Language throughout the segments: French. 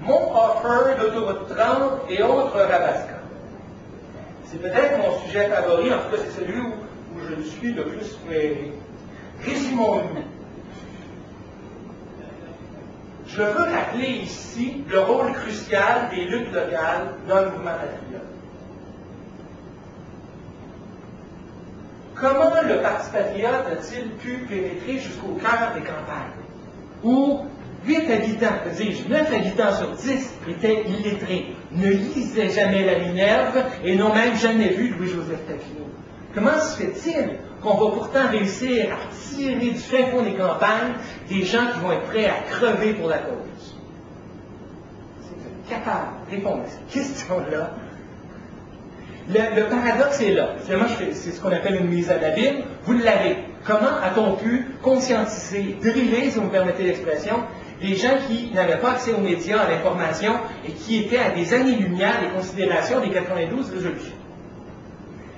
Mont-Offer, l'autoroute 30 et autres Rabasca. C'est peut-être mon sujet favori, en tout cas c'est celui où je le suis le plus, mais résumons-nous. Je veux rappeler ici le rôle crucial des luttes locales dans le mouvement patriote. Comment le Parti patriote a-t-il pu pénétrer jusqu'au cœur des campagnes, où 8 habitants, dis-je, 9 habitants sur 10 étaient illettrés, ne lisaient jamais la Minerve et n'ont même jamais vu Louis-Joseph Papineau? Comment se fait-il qu'on va pourtant réussir à tirer du fin fond des campagnes des gens qui vont être prêts à crever pour la cause? Si vous êtes capable de répondre à cette question-là, le paradoxe est là. Finalement, c'est ce qu'on appelle une mise à l'abîme. Vous l'avez. Comment a-t-on pu conscientiser, driller, si vous me permettez l'expression, des gens qui n'avaient pas accès aux médias, à l'information, et qui étaient à des années-lumière des considérations des 92 résolutions?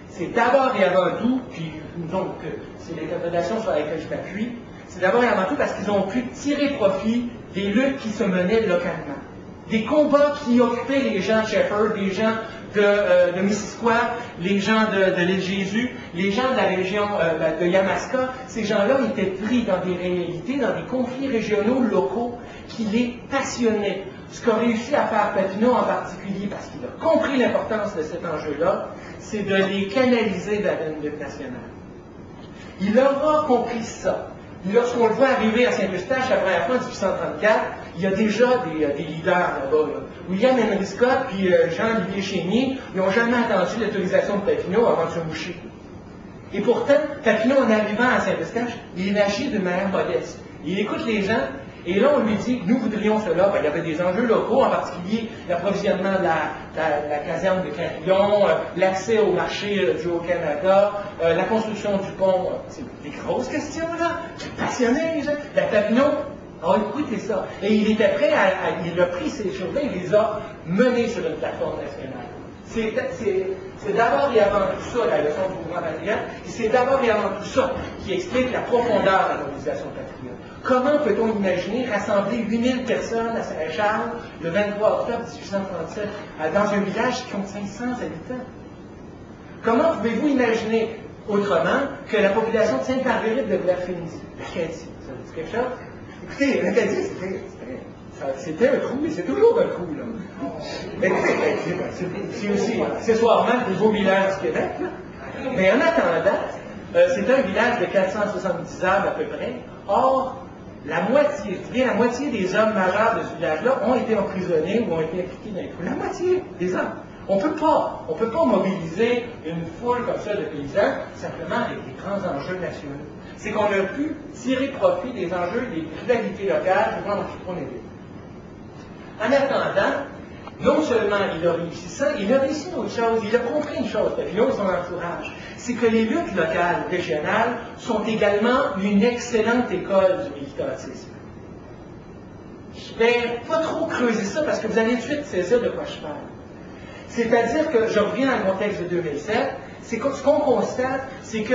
C'est d'abord et avant tout, puis donc c'est l'interprétation sur laquelle je m'appuie, c'est d'abord et avant tout parce qu'ils ont pu tirer profit des luttes qui se menaient localement. Des combats qui occupaient les gens de Shefford, les gens de Missisquoi, les gens de l'île Jésus, les gens de la région de Yamaska. Ces gens-là étaient pris dans des réalités, dans des conflits régionaux locaux qui les passionnaient. Ce qu'a réussi à faire Papineau en particulier, parce qu'il a compris l'importance de cet enjeu-là, c'est de les canaliser vers une lutte nationale. Il aura compris ça. Lorsqu'on le voit arriver à Saint-Eustache la première fois en 1834, il y a déjà des leaders là-bas. Là. William Henry Scott puis Jean-Olivier Chénier, ils n'ont jamais attendu l'autorisation de Papineau avant de se moucher. Et pourtant, Papineau, en arrivant à Saint-Eustache, il agit de manière modeste. Il écoute les gens, et là, on lui dit que nous voudrions cela. Ben, il y avait des enjeux locaux, en particulier l'approvisionnement de la caserne de Carillon, l'accès au marché du Haut-Canada, la construction du pont. C'est des grosses questions, là, qui passionnaient les gens. Ben, Papineau a écouté ça. Et il était prêt il a pris ces choses-là, il les a menées sur une plateforme nationale. C'est d'abord et avant tout ça la leçon du mouvement patriote, et c'est d'abord et avant tout ça qui explique la profondeur de la mobilisation patriote. Comment peut-on imaginer rassembler 8000 personnes à Saint-Charles le 23 octobre 1837 dans un village qui compte 500 habitants? Comment pouvez-vous imaginer autrement que la population de Sainte-Marguerite de Blairfindie, l'Acadie, ça vous dit quelque chose? Écoutez, l'Acadie, c'était un coup, et c'est toujours un coup, là. Mais c'est aussi accessoirement le plus beau village du Québec, là. Mais en attendant, c'est un village de 470 âmes à peu près. Or, la moitié des hommes majeurs de ce village-là ont été emprisonnés ou ont été impliqués dans les coups. La moitié des hommes. On peut pas mobiliser une foule comme ça de paysans simplement avec des grands enjeux nationaux. C'est qu'on a pu tirer profit des enjeux des rivalités locales pour en aider. En attendant, non seulement il a réussi ça, il a réussi une autre chose, il a compris une chose, Papineau et son entourage, c'est que les luttes locales, régionales, sont également une excellente école du militantisme. Je ne vais pas trop creuser ça parce que vous allez tout de suite saisir de quoi je parle. C'est-à-dire que, je reviens dans le contexte de 2007, ce qu'on constate, c'est que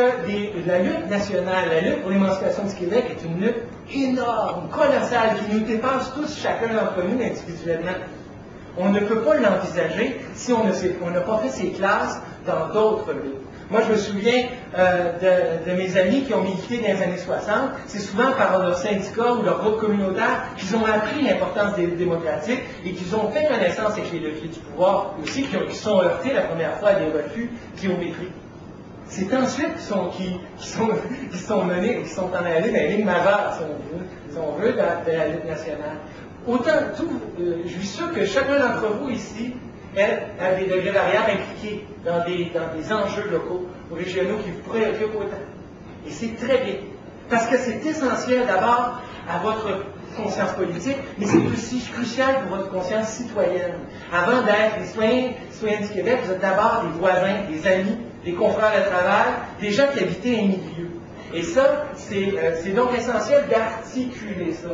la lutte nationale, la lutte pour l'émancipation du Québec est une lutte énorme, colossale, qui nous dépasse tous, chacun d'entre nous, individuellement. On ne peut pas l'envisager si on n'a pas fait ses classes dans d'autres luttes. Moi, je me souviens de mes amis qui ont milité dans les années 60. C'est souvent par leur syndicat ou leur groupe communautaire qu'ils ont appris l'importance des luttes démocratiques et qu'ils ont fait connaissance avec les leviers du pouvoir, aussi qui sont heurtés la première fois à des refus géométriques. C'est ensuite qui sont menés, qui sont en allés dans les lignes majeures, si on veut, de la lutte nationale. Autant je suis sûr que chacun d'entre vous ici a des degrés variables impliqués dans des enjeux locaux ou régionaux qui vous préoccupent autant. Et c'est très bien. Parce que c'est essentiel d'abord à votre conscience politique, mais c'est aussi crucial pour votre conscience citoyenne. Avant d'être des citoyens du Québec, vous êtes d'abord des voisins, des amis, des confrères de travail, des gens qui habitaient un milieu. Et ça, c'est donc essentiel d'articuler ça.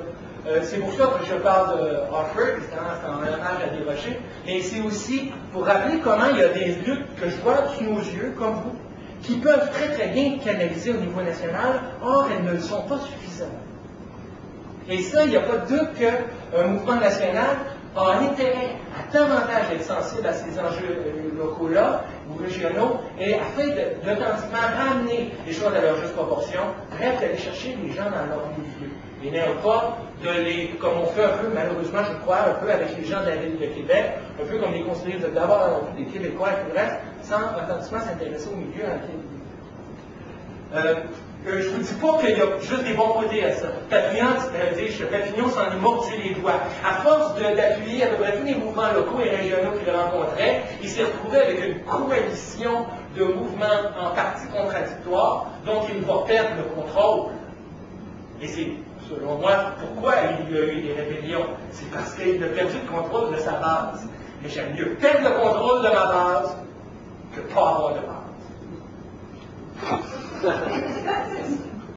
C'est pour ça que je parle de Offer, c'est en hommage à Desrochers, mais c'est aussi pour rappeler comment il y a des luttes que je vois sous nos yeux, comme vous, qui peuvent très très bien canaliser au niveau national, or elles ne le sont pas suffisamment. Et ça, il n'y a pas de doute qu'un mouvement national a un intérêt à davantage être sensible à ces enjeux locaux-là ou régionaux et afin d'authentiquement ramener les choses à leur juste proportion, bref, d'aller chercher les gens dans leur milieu. Et non pas de les, comme on fait un peu, malheureusement, je crois, un peu avec les gens de la ville de Québec, un peu comme les conseillers de d'abord des Québécois et tout le reste, sans authentiquement s'intéresser au milieu dans lequel ils vivent. Je ne vous dis pas qu'il y a juste des bons côtés à ça. Papillon s'en est mordu les doigts. À force d'appuyer à peu près tous les mouvements locaux et régionaux qu'il rencontrait, il s'est retrouvé avec une coalition de mouvements en partie contradictoires, dont il va perdre le contrôle. Et c'est, selon moi, pourquoi il y a eu des rébellions. C'est parce qu'il a perdu le contrôle de sa base. Mais j'aime mieux perdre le contrôle de ma base que pas avoir de base.